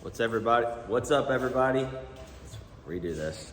What's up, everybody? Let's redo this.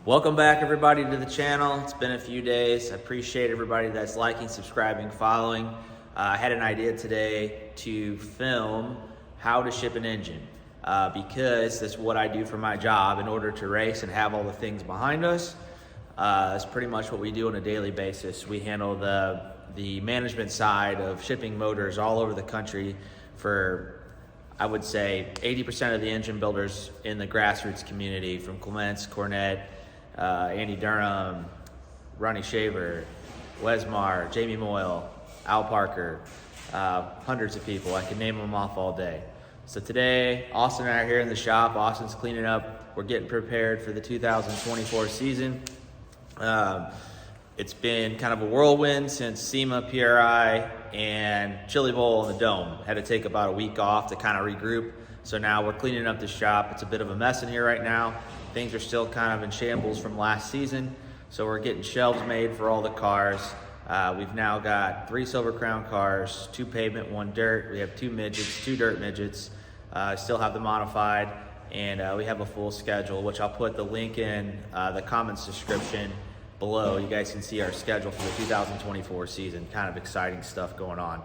Welcome back, everybody, to the channel. It's been a few days. I appreciate everybody that's liking, subscribing, following. I had an idea today to film how to ship an engine because that's what I do for my job in order to race and have all the things behind us. That's pretty much what we do on a daily basis. We handle the management side of shipping motors all over the country for, I would say, 80% of the engine builders in the grassroots community, from Clements, Cornette, Andy Durham, Ronnie Shaver, Wesmar, Jamie Moyle, Al Parker, hundreds of people. I can name them off all day. So today, Austin and I are here in the shop. Austin's cleaning up. We're getting prepared for the 2024 season. It's been kind of a whirlwind since SEMA, PRI, and Chili Bowl in the Dome. Had to take about a week off to kind of regroup. So now we're cleaning up the shop. It's a bit of a mess in here right now. Things are still kind of in shambles from last season. So we're getting shelves made for all the cars. We've now got 3 Silver Crown cars, 2 pavement, 1 dirt. We have 2 midgets, 2 dirt midgets. Still have the modified, and we have a full schedule, which I'll put the link in the comments description below. You guys can see our schedule for the 2024 season. Kind of exciting stuff going on.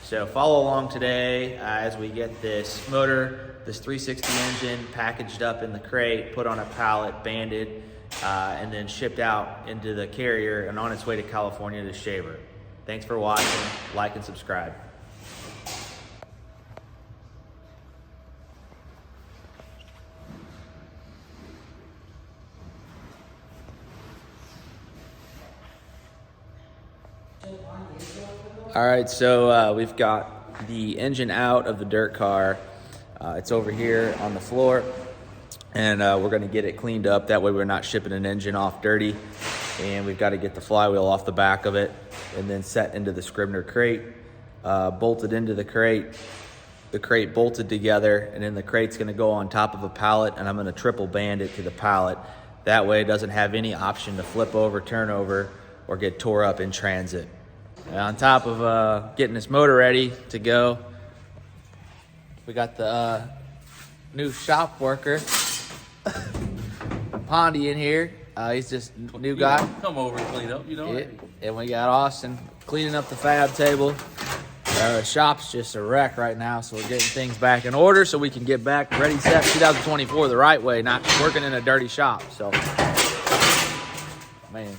So follow along today as we get this motor, this 360 engine, packaged up in the crate, put on a pallet, banded, and then shipped out into the carrier and on its way to California to Shaver. Thanks for watching. Like and subscribe. All right, so we've got the engine out of the dirt car. It's over here on the floor, and we're gonna get it cleaned up. That way we're not shipping an engine off dirty. And we've got to get the flywheel off the back of it and then set into the Scribner crate, bolted into the crate bolted together, and then the crate's gonna go on top of a pallet, and I'm gonna triple band it to the pallet. That way it doesn't have any option to flip over, turn over, or get tore up in transit. And on top of getting this motor ready to go, we got the new shop worker, Pondy, in here. He's just a new guy. Come over and clean up, you know. Yeah. And we got Austin cleaning up the fab table. Our shop's just a wreck right now, so we're getting things back in order so we can get back ready, set 2024 the right way, not working in a dirty shop. So, man.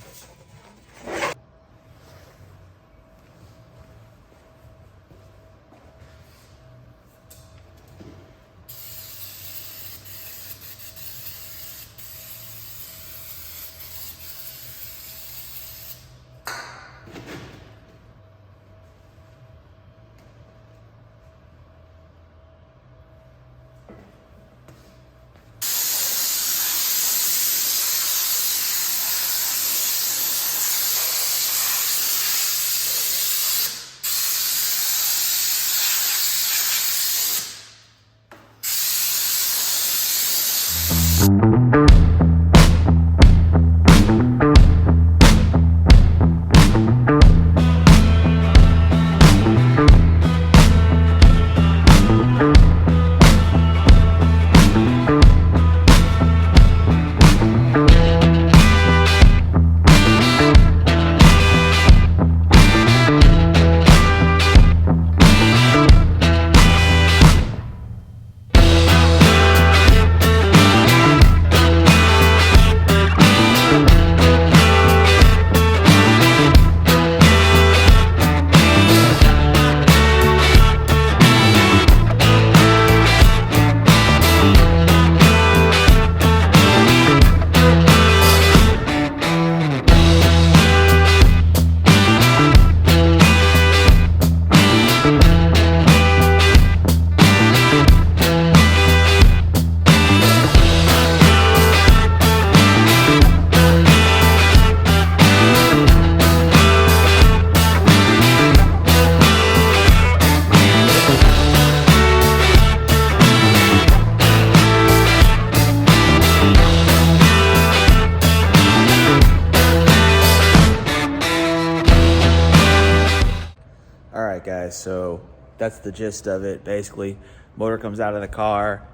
guys. So that's the gist of it. Basically, motor comes out of the car,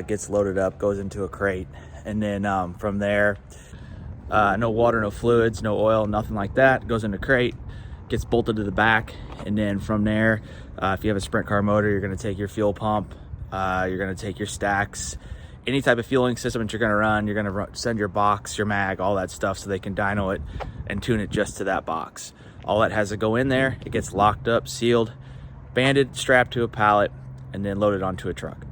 gets loaded up, goes into a crate, and then from there, no water, no fluids, no oil, nothing like that, goes in a crate, gets bolted to the back, and then from there, if you have a sprint car motor, you're going to take your fuel pump, you're going to take your stacks, any type of fueling system that you're going to run, you're going to send your box, your mag, all that stuff, so they can dyno it and tune it just to that box. All that has to go in there, it gets locked up, sealed, banded, strapped to a pallet, and then loaded onto a truck.